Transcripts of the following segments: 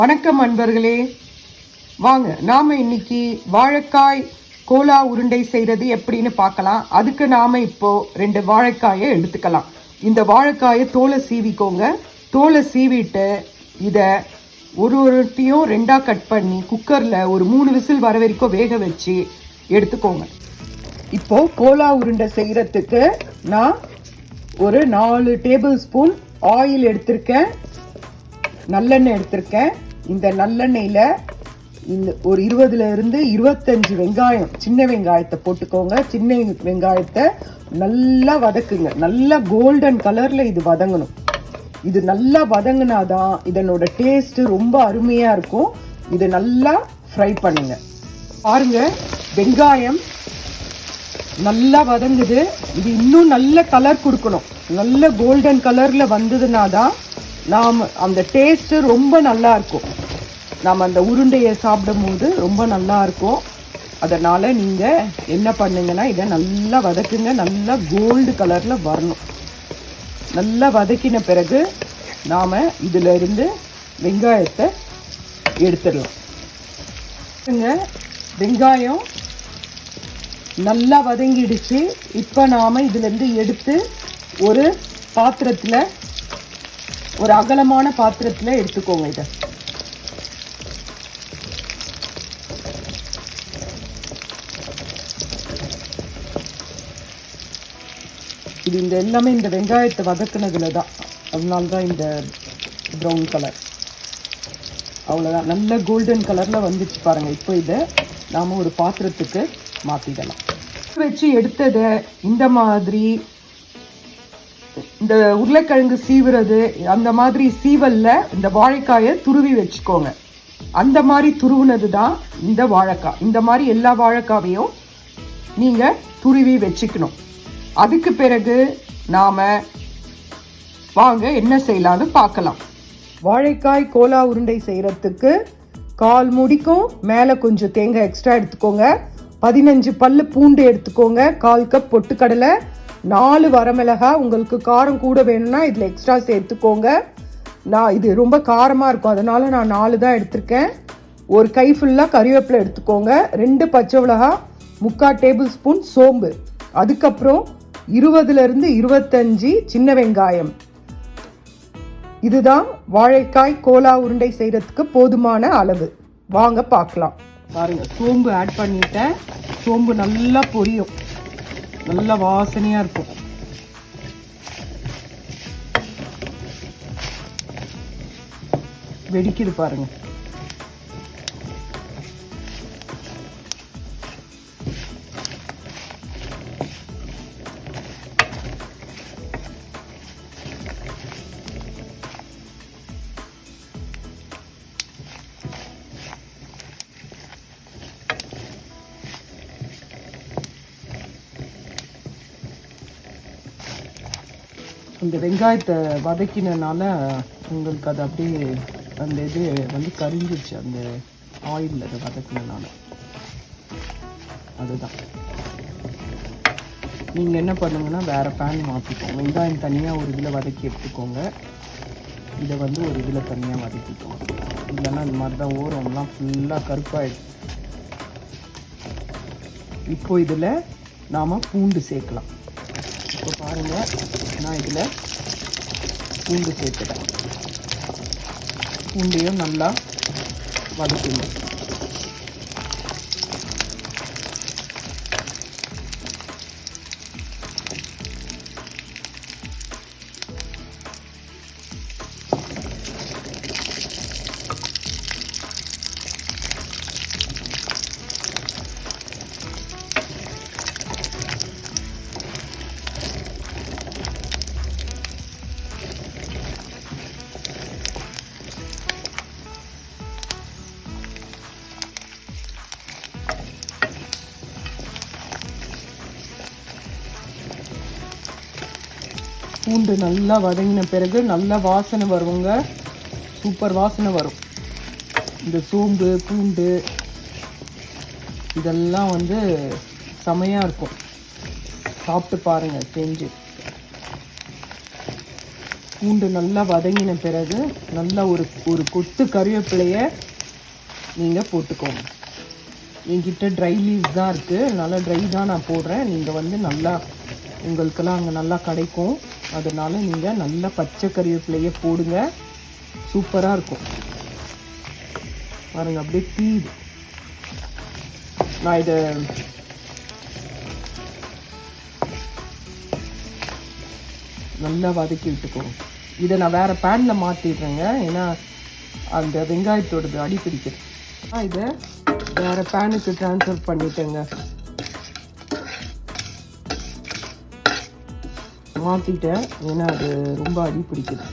வணக்கம் அன்பர்களே, வாங்க நாம இன்னைக்கு வாழைக்காய் கோலா உருண்டை செய்யறது எப்படின்னு பார்க்கலாம். அதுக்கு நாம இப்போ 2 வாழைக்காயை எடுத்துக்கலாம். இந்த வாழைக்காயை தோலை சீவிக்கோங்க. தோலை சீவிட்டு இதை ஒருத்தையும் 2ஆ கட் பண்ணி குக்கர்ல ஒரு 3 விசில் வர வரைக்கும் வேக வச்சு எடுத்துக்கோங்க. இப்போ கோலா உருண்டை செய்யறதுக்கு நான் ஒரு 4 டேபிள் ஸ்பூன் ஆயில் எடுத்திருக்கேன், நல்லெண்ணெய் எடுத்திருக்கேன். இந்த நல்லெண்ணெயில ஒரு 20 இருந்து 25 வெங்காயம், சின்ன வெங்காயத்தை போட்டுக்கோங்க. சின்ன வெங்காயத்தை நல்லா வதக்குங்க. நல்லா கோல்டன் கலர்ல இது வதங்கணும். இது நல்லா வதங்கினாதான் இதனோட டேஸ்ட் ரொம்ப அருமையா இருக்கும். இது நல்லா ஃப்ரை பண்ணுங்க. பாருங்க, வெங்காயம் நல்லா வதங்குது. இது இன்னும் நல்ல கலர் கொடுக்கணும். நல்ல கோல்டன் கலர்ல வந்ததுனா தான் நாம் அந்த டேஸ்ட் ரொம்ப நல்லா இருக்கும். நாம் அந்த உருண்டையை சாப்பிடும் போது ரொம்ப நல்லா இருக்கும். அதனால நீங்க என்ன பண்ணுங்கன்னா இதை நல்லா வதக்குங்க. நல்லா கோல்டு கலர்ல வரணும். நல்லா வதக்கின பிறகு நாம இதுல இருந்து வெங்காயத்தை எடுத்துடலாம். வெங்காயம் நல்லா வதங்கிடுச்சு. இப்ப நாம இதுல இருந்து எடுத்து ஒரு பாத்திரத்துல, ஒரு அகலமான பாத்திரத்துல எடுத்துக்கோங்க. இதை இது இந்த எல்லாமே இந்த வெங்காயத்தை வதக்குனதுல தான், அதனால்தான் இந்த ப்ரௌன் கலர். அவ்வளோதான், நல்ல கோல்டன் கலர்ல வந்துச்சு பாருங்க. இப்போ இதை நாம ஒரு பாத்திரத்துக்கு மாத்திடலாம். வச்சு எடுத்ததை இந்த மாதிரி இந்த உருளைக்கிழங்கு சீவுறது அந்த மாதிரி சீவல்ல இந்த வாழைக்காயை துருவி வச்சுக்கோங்க. அந்த மாதிரி துருவுனது தான் இந்த வாழைக்காய். இந்த மாதிரி எல்லா வாழைக்காவையும் நீங்க துருவி வச்சுக்கணும். அதுக்கு பிறகு நாம வாங்க என்ன செய்யலாம்னு பார்க்கலாம். வாழைக்காய் கோலா உருண்டை செய்யறதுக்கு 1/4 மூடிக்கும் மேல கொஞ்சம் தேங்காய் எக்ஸ்ட்ரா எடுத்துக்கோங்க. 15 பல்லு பூண்டு எடுத்துக்கோங்க. 1/4 கப் பொட்டுக்கடலை, 4 வரமிளகாய். உங்களுக்கு காரம் கூட வேணும்னா இதுல எக்ஸ்ட்ரா சேர்த்துக்கோங்க. நான் இது ரொம்ப காரமா இருக்கும், அதனால நான் 4 தான் எடுத்திருக்கேன். ஒரு கை ஃபுல்லா கறிவேப்பிலை எடுத்துக்கோங்க. 2 பச்சை மிளகாய், 3/4 டேபிள் ஸ்பூன் சோம்பு, அதுக்கப்புறம் 20 இருந்து 25 சின்ன வெங்காயம். இதுதான் வாழைக்காய் கோலா உருண்டை செய்யறதுக்கு போதுமான அளவு. வாங்க பார்க்கலாம். பாருங்க, சோம்பு ஆட் பண்ணிட்டேன். சோம்பு நல்லா பொரியும், நல்ல வாசனையா இருக்கும். வெடிக்குது பாருங்க. இந்த வெங்காயத்தை வதக்கினால உங்களுக்கு அது அப்படியே அந்த இது வந்து கரிஞ்சிருச்சு, அந்த ஆயிலில் அதை வதக்கினால. அதுதான் நீங்கள் என்ன பண்ணுங்கன்னா வேறு பேன் மாற்றிக்கோங்க. வெங்காயம் தனியாக ஒரு இதில் வதக்கி எடுத்துக்கோங்க. இதை வந்து ஒரு இதில் தனியாக வதக்கிக்கோங்க. இல்லைன்னா இந்த மாதிரி தான் ஓரம்லாம் ஃபுல்லாக கருப்பாயிடுச்சு. இப்போ இதில் நாம் பூண்டு சேர்க்கலாம். இப்போ பாருங்கள், நான் இதில் பூண்டு சேர்த்துட்டேன். பூண்டையும் நல்லா வதக்கணும். பூண்டு நல்லா வதங்கின பிறகு நல்ல வாசனை வருங்க. சூப்பர் வாசனை வரும். இந்த சோம்பு, பூண்டு இதெல்லாம் வந்து செமையாக இருக்கும். சாப்பிட்டு பாருங்கள் செஞ்சு. பூண்டு நல்லா வதங்கின பிறகு நல்லா ஒரு கொத்து கருவேப்பிலையை நீங்கள் போட்டுக்கோங்க. என்கிட்ட ட்ரை லீவ்ஸ் தான் இருக்குது, அதனால் ட்ரை தான் நான் போடுறேன். நீங்கள் வந்து நல்லா உங்களுக்கெல்லாம் அங்கே நல்லா கிடைக்கும், அதனால் நீங்கள் நல்லா பச்சை கருவேப்பிலையை போடுங்க. சூப்பராக இருக்கும் பாருங்க, அப்படியே தீது. நான் இதை நல்லா வதக்கி விட்டுக்கோங்க. இதை நான் வேறு பேனில் மாற்றிடுறேங்க, ஏன்னா அந்த வெங்காயத்தோடது அடி பிடிக்குது. இதை வேறு பேனுக்கு ட்ரான்ஸ்ஃபர் பண்ணிட்டேங்க, மாற்றிட்டேன், ஏன்னா அது ரொம்ப அடி பிடிக்குது.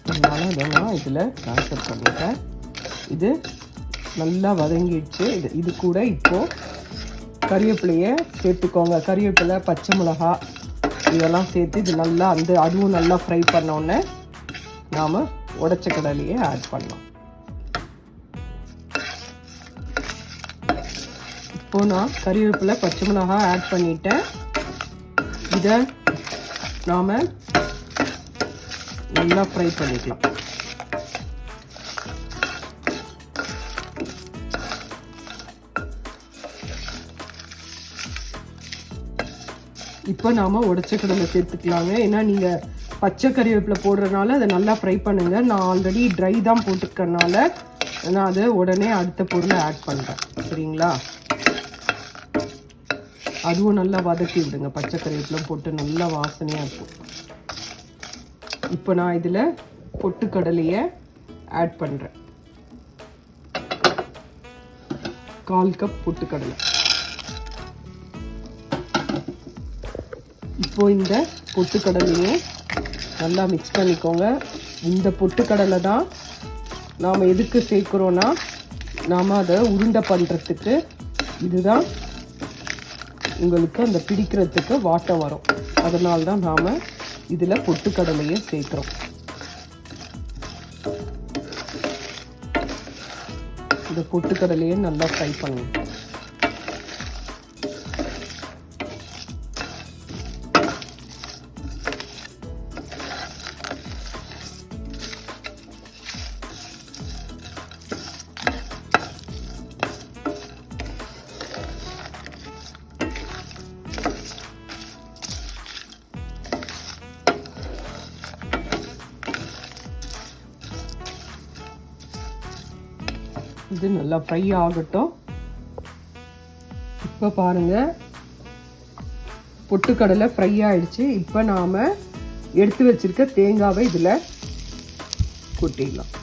அதனால இதை நான் இதில் ட்ரான்ஸ்ஃபர் பண்ணிட்டேன். இது நல்லா வதங்கிடுச்சு. இது கூட இப்போது கறிவேப்பிலையை சேர்த்துக்கோங்க. கறிவேப்பிலை, பச்சை மிளகா இதெல்லாம் சேர்த்து இது நல்லா அதுவும் நல்லா ஃப்ரை பண்ணோன்னே நாம் உடைச்ச கடலையே ஆட் பண்ணலாம். இப்போது நான் கறிவேப்பிலை, பச்சை மிளகா ஆட் பண்ணிட்டேன். இதை நாம் நல்லா ஃப்ரை பண்ணிக்கலாம். இப்போ நாம் உடைச்ச கடலை சேர்த்துக்கலாங்க. ஏன்னா நீங்கள் பச்சை கறிவேப்பிலை போடுறதுனால அதை நல்லா ஃப்ரை பண்ணுங்கள். நான் ஆல்ரெடி ட்ரை தான் போட்டுருக்கனால நான் அதை உடனே அடுத்த பொருளை ஆட் பண்ணுறேன். சரிங்களா? அதுவும் நல்லா வதக்கி விடுங்க. பச்சை கறிவேப்பிலை போட்டு நல்லா வாசனையாக இருக்கும். இப்போ நான் இதில் பொட்டுக்கடலையை ஆட் பண்ணுறேன். 1/4 கப் பொட்டுக்கடலை. இப்போ இந்த பொட்டுக்கடலையை நல்லா மிக்ஸ் பண்ணிக்கோங்க. இந்த பொட்டுக்கடலை தான் நாம் எதுக்கு சேர்க்குறோன்னா, நாம் அதை உருண்டை பண்ணுறதுக்கு, இதுதான் உங்களுக்கு அந்த பிடிக்கிறதுக்கு வாட்டம் வரும். அதனால தான் நாம் இதில் பொட்டுக்கடலையை சேர்க்குறோம். இந்த பொட்டுக்கடலையை நல்லா ஃப்ரை பண்ணுங்க. இது நல்லா ஃப்ரை ஆகட்டும். இப்போ பாருங்கள், பொட்டுக்கடலை ஃப்ரை ஆயிடுச்சு. இப்போ நாம் எடுத்து வச்சிருக்க தேங்காவை இதில் கொட்டிடலாம்.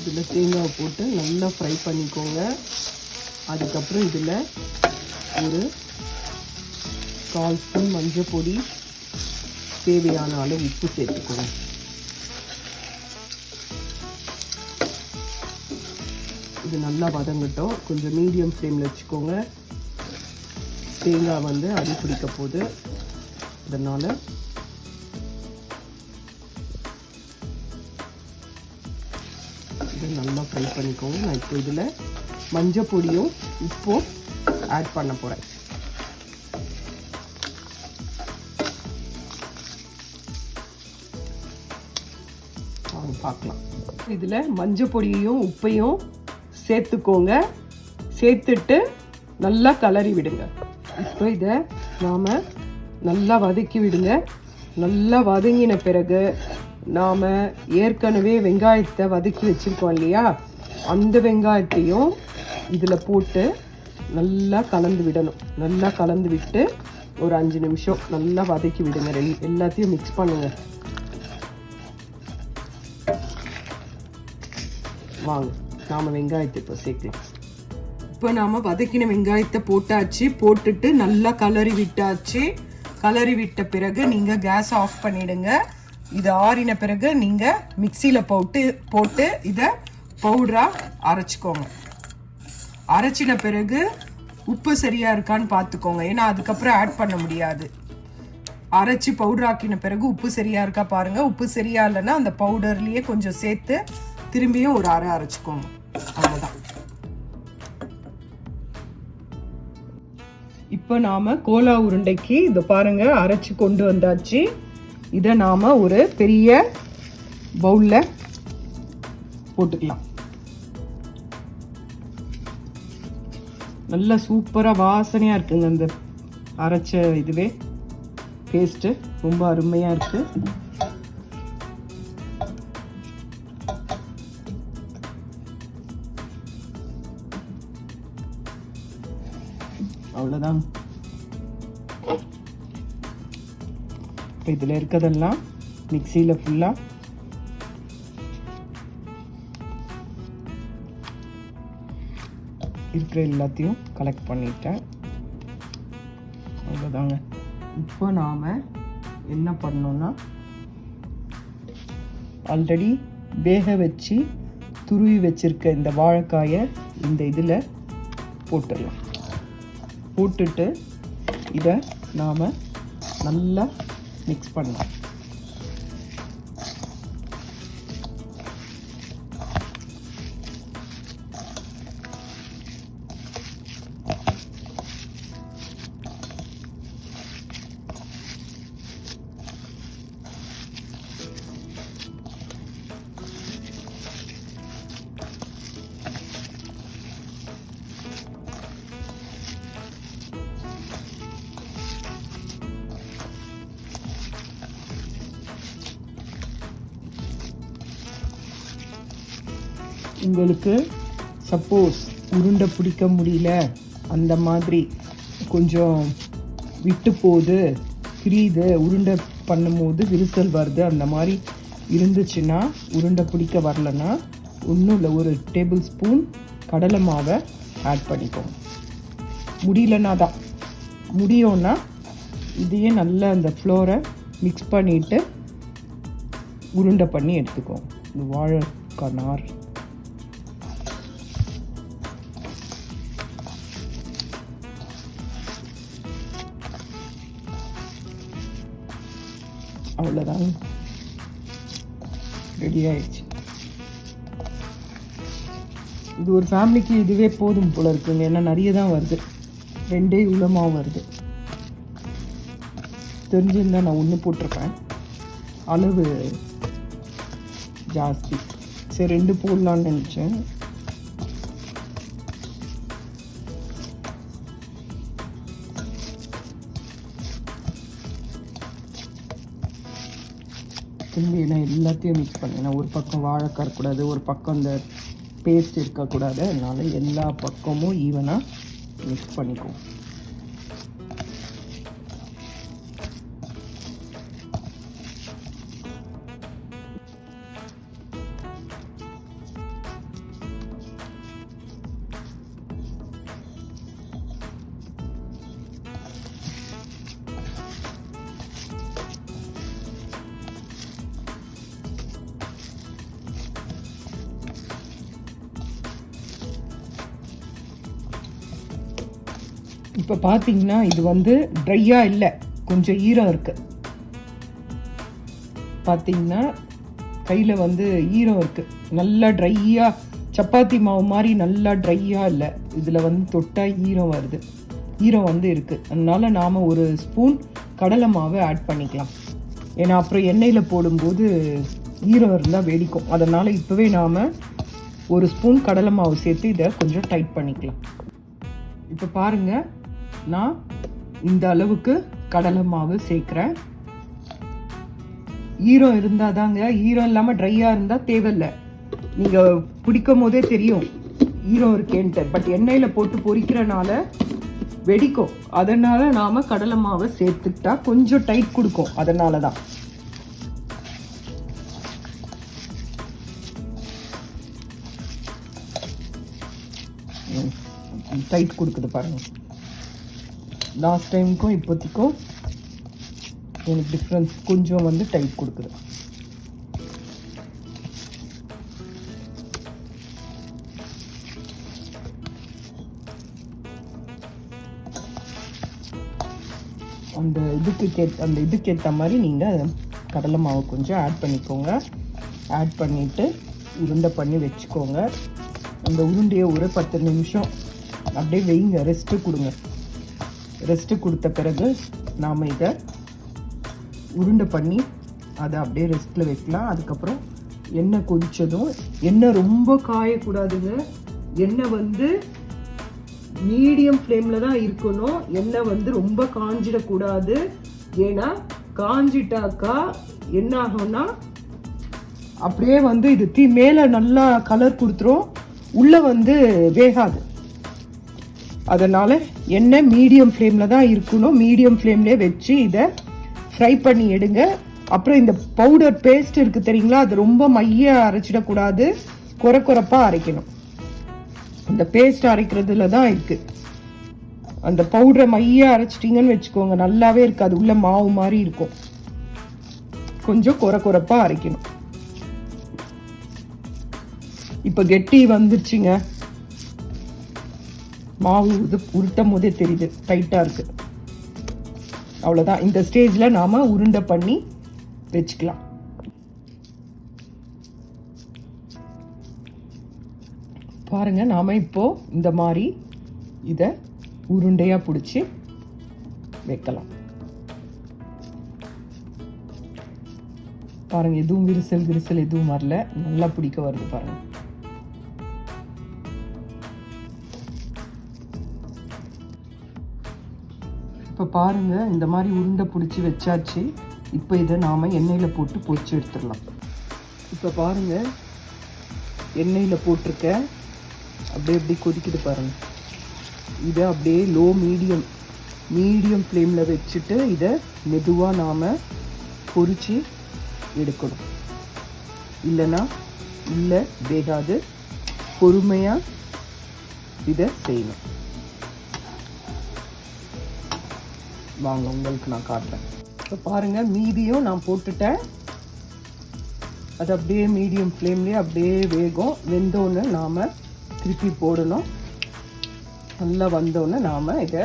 இதில் தேங்காவை போட்டு நல்லா ஃப்ரை பண்ணிக்கோங்க. அதுக்கப்புறம் இதில் ஒரு 1/4 ஸ்பூன் மஞ்சள் பொடி, தேவையான அளவு உப்பு சேர்த்துக்கோங்க. இது நல்லா வதங்கட்டும். கொஞ்சம் மீடியம் ஃப்ளேமில் வச்சுக்கோங்க. தேங்காய் வந்து அடி பிடிக்க போகுது, அதனால் நல்லா ஃப்ரை பண்ணிக்கோங்க. நான் இப்போ இதில் மஞ்சள் பொடியும் உப்பும் ஆட் பண்ண போகிறேன். வாங்க பார்க்கலாம். இதில் மஞ்சள் பொடியையும் உப்பையும் சேர்த்துக்கோங்க. சேர்த்துட்டு நல்லா கலரி விடுங்க. இப்போ இதை நாம் நல்லா வதக்கி விடுங்க. நல்லா வதங்கின பிறகு நாம் ஏற்கனவே வெங்காயத்தை வதக்கி வச்சுருக்கோம் இல்லையா, அந்த வெங்காயத்தையும் இதில் போட்டு நல்லா கலந்து விடணும். நல்லா கலந்து விட்டு ஒரு 5 நிமிஷம் நல்லா வதக்கி விடுங்க. எல்லாத்தையும் மிக்ஸ் பண்ணுங்க. வாங்க நாம் வெங்காயத்தை இப்போ சேர்க்கலாம். இப்போ நாம் வதக்கின வெங்காயத்தை போட்டாச்சு. போட்டுட்டு நல்லா கலரி விட்டாச்சு. கலரி விட்ட பிறகு நீங்கள் கேஸ் ஆஃப் பண்ணிவிடுங்க. இது ஆறின பிறகு நீங்கள் மிக்சியில் போட்டு இதை பவுடராக அரைச்சிக்கோங்க. அரைச்சின பிறகு உப்பு சரியா இருக்கான்னு பார்த்துக்கோங்க. ஏன்னா அதுக்கப்புறம் ஆட் பண்ண முடியாது. அரைச்சி பவுடர் ஆக்கின பிறகு உப்பு சரியா இருக்கா பாருங்க. உப்பு சரியா இல்லைன்னா அந்த பவுடர்லயே கொஞ்சம் சேர்த்து திரும்பியும் ஒரு அரை அரைச்சிக்கோங்க. அவ்வளோதான். இப்போ நாம கோலா உருண்டைக்கு இதை பாருங்க அரைச்சி கொண்டு வந்தாச்சு. இதை நாம ஒரு பெரிய பவுல்ல போட்டுக்கலாம். நல்லா சூப்பரா வாசனையா இருக்குங்க. அந்த அரைச்ச இதுவே பேஸ்ட் ரொம்ப அருமையா இருக்கு. அவ்வளவுதான். இதுல இருக்கதெல்லாம் மிக்சியில ஃபுல்லா இருக்கிற எல்லாத்தையும் கலெக்ட் பண்ணிட்டேன். அவ்வளோதாங்க. இப்போ நாம் என்ன பண்ணோம்னா ஆல்ரெடி வேக வச்சு துருவி வச்சிருக்க இந்த வாழைக்காயை இந்த இதில் போட்டுடலாம். போட்டுட்டு இதை நாம் நல்லா மிக்ஸ் பண்ணலாம். உங்களுக்கு சப்போஸ் உருண்டை பிடிக்க முடியல, அந்த மாதிரி கொஞ்சம் விட்டு போகுது, பிரியுது, உருண்டை பண்ணும்போது விரிசல் வருது, அந்த மாதிரி இருந்துச்சுன்னா, உருண்டை பிடிக்க வரலன்னா ஒன்றும் இல்லை, ஒரு டேபிள் ஸ்பூன் கடலை மாவை ஆட் பண்ணிக்கோங்க. முடியலன்னா தான், முடியும்னா இதையே நல்லா அந்த ஃப்ளோரை மிக்ஸ் பண்ணிவிட்டு உருண்டை பண்ணி எடுத்துக்கோங்க. இந்த வாழைக்காய் நார் அவ்வளோதான், ரெடி ஆயிடுச்சு. இது ஒரு ஃபேமிலிக்கு இதுவே போதும் போல இருக்குங்க. ஏன்னா நிறைய தான் வருது, 2 இவ்வளோமாக வருது. தெரிஞ்சிருந்தா நான் 1 போட்டிருப்பேன், அளவு ஜாஸ்தி. சரி 2 போடலான்னு நினச்சேன். திரும்பி நான் எல்லாத்தையும் மிக்ஸ் பண்ணேன். ஒரு பக்கம் வாழைக்காய் இருக்கக்கூடாது, ஒரு பக்கம் இந்த பேஸ்ட் இருக்கக்கூடாது. அதனால எல்லா பக்கமும் ஈவனாக மிக்ஸ் பண்ணிக்குவோம். இப்போ பார்த்தீங்கன்னா இது வந்து ட்ரையாக இல்லை, கொஞ்சம் ஈரம் இருக்குது. பார்த்தீங்கன்னா கையில் வந்து ஈரம் இருக்குது, நல்லா ட்ரையாக, சப்பாத்தி மாவு மாதிரி நல்லா ட்ரையாக இல்லை. இதில் வந்து தொட்டால் ஈரம் வருது, ஈரம் வந்து இருக்குது. அதனால நாம் ஒரு ஸ்பூன் கடலை மாவு ஆட் பண்ணிக்கலாம். ஏன்னா அப்புறம் எண்ணெயில் போடும்போது ஈரம் இருந்தால் வெடிக்கும். அதனால் இப்போவே நாம் ஒரு ஸ்பூன் கடலை மாவு சேர்த்து இதை கொஞ்சம் டைட் பண்ணிக்கலாம். இப்போ பாருங்கள், நான் இந்த அளவுக்கு கடலை மாவு சேர்க்குறேன். ஈரம் இருந்தால் தாங்க, ஈரம் இல்லாமல் ட்ரையாக இருந்தால் தேவையில்லை. நீங்கள் பிடிக்கும் போதே தெரியும் ஈரம் இருக்கேன்ட்டு. பட் எண்ணெயில் போட்டு பொரிக்கிறனால வெடிக்கும். அதனால் நாம் கடலை மாவை சேர்த்துக்கிட்டா கொஞ்சம் டைட் கொடுக்கும். அதனால தான் டைட் கொடுக்குது பாருங்கள். லாஸ்ட் டைமுக்கும் இப்போதைக்கும் எனக்கு டிஃப்ரென்ஸ் கொஞ்சம் வந்து டைட் கொடுக்குது. அந்த இதுக்கேற்ற மாதிரி நீங்கள் கடலை மாவு கொஞ்சம் ஆட் பண்ணிக்கோங்க. ஆட் பண்ணிவிட்டு உருண்டை பண்ணி வச்சுக்கோங்க. அந்த உருண்டையை ஒரு 10 நிமிஷம் அப்படியே வைங்க, ரெஸ்ட்டு கொடுங்க. ரெஸ்ட்டு கொடுத்த பிறகு நாம் இதை உருண்டை பண்ணி அதை அப்படியே ரெஸ்ட்டில் வைக்கலாம். அதுக்கப்புறம் எண்ணெய் கொதிச்சதும், எண்ணெய் ரொம்ப காயக்கூடாதுங்க, எண்ணெய் வந்து மீடியம் ஃப்ளேமில் தான் இருக்கணும். எண்ணெய் ரொம்ப காஞ்சிடக்கூடாது. ஏன்னா காஞ்சிட்டாக்கா என்ன ஆகும்னா அப்படியே இது மேலே நல்லா கலர் கொடுத்துரும், உள்ளே வேகாது. அதனால் எண்ணெய் மீடியம் ஃப்ளேமில் தான் இருக்கணும். மீடியம் ஃப்ளேம்லேயே வச்சு இதை ஃப்ரை பண்ணி எடுங்க. அப்புறம் இந்த பவுடர் பேஸ்ட் இருக்குது தெரியுங்களா, அது ரொம்ப மைய அரைச்சிடக்கூடாது, குறைப்பாக அரைக்கணும். இந்த பேஸ்ட் அரைக்கிறதுல தான் இருக்குது. அந்த பவுடரை மைய அரைச்சிட்டிங்கன்னு வச்சுக்கோங்க, நல்லாவே இருக்காது, உள்ள மாவு மாதிரி இருக்கும். கொஞ்சம் குறைப்பாக அரைக்கணும். இப்போ கெட்டி வந்துருச்சுங்க, மாவு உருட்டும் போதே தெரியுது டைட்டாக இருக்கு. அவ்வளோதான். இந்த ஸ்டேஜில் நாம் உருண்டை பண்ணி வச்சுக்கலாம். பாருங்க, நாம் இப்போ இந்த மாதிரி இதை உருண்டையாக பிடிச்சி வைக்கலாம். பாருங்க, எதுவும் விரிசல் எதுவும் வரல, நல்லா பிடிக்க வருது பாருங்க. இப்போ பாருங்க, இந்த மாதிரி உருண்டை பிடிச்சி வச்சாச்சு. இப்போ இதை நாம் எண்ணெயில் போட்டு பொரிச்சு எடுத்துடலாம். இப்போ பாருங்க, எண்ணெயில் போட்டிருக்க அப்படியே கொதிக்குது பாருங்க. இதை அப்படியே லோ மீடியம் ஃப்ளேமில் வச்சுட்டு இதை மெதுவாக நாம் பொரிச்சு எடுக்கணும். இல்லைன்னா இல்லை வேகாது. பொறுமையாக இதை செய்யணும். வாங்க, உங்களுக்கு நான் காட்டுறேன். இப்போ பாருங்கள், மீதியும் நான் போட்டுட்டேன். அது அப்படியே மீடியம் ஃப்ளேம்லேயே அப்படியே வேகும். வெந்தோன்னு நாம் திருப்பி போடணும். நல்லா வந்தோடனே நாம் இதை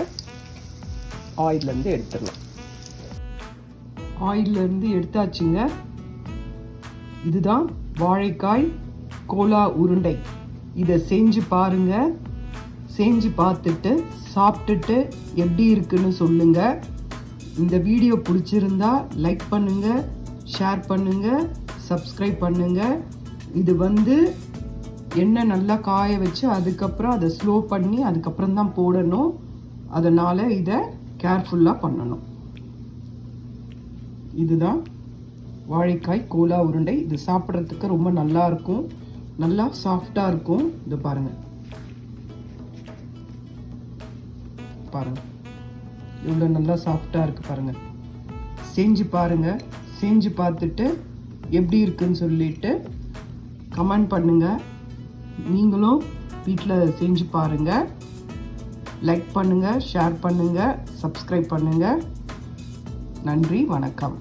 ஆயிலேருந்து எடுத்துடலாம். ஆயிலேருந்து எடுத்தாச்சுங்க. இதுதான் வாழைக்காய் கோலா உருண்டை. இதை செஞ்சு பாருங்க. செஞ்சு பார்த்துட்டு சாப்பிட்டுட்டு எப்படி இருக்குன்னு சொல்லுங்க. இந்த வீடியோ பிடிச்சிருந்தா லைக் பண்ணுங்க, ஷேர் பண்ணுங்க, சப்ஸ்கிரைப் பண்ணுங்க. இது எண்ணெய் நல்லா காய வச்சு அதுக்கப்புறம் அதை ஸ்லோ பண்ணி அதுக்கப்புறம் தான் போடணும். அதனால் இதை கேர்ஃபுல்லாக பண்ணணும். இதுதான் வாழைக்காய் கோலா உருண்டை. இது சாப்பிட்றதுக்கு ரொம்ப நல்லா இருக்கும், நல்லா சாஃப்டாக இருக்கும். இது பாருங்கள் இவ்வளோ நல்லா சாஃப்டாக இருக்குது பாருங்கள். செஞ்சு பாருங்கள். செஞ்சு பார்த்துட்டு எப்படி இருக்குன்னு சொல்லிட்டு கமெண்ட் பண்ணுங்கள். நீங்களும் வீட்டில் செஞ்சு பாருங்கள். லைக் பண்ணுங்கள், ஷேர் பண்ணுங்கள், சப்ஸ்கிரைப் பண்ணுங்கள். நன்றி, வணக்கம்.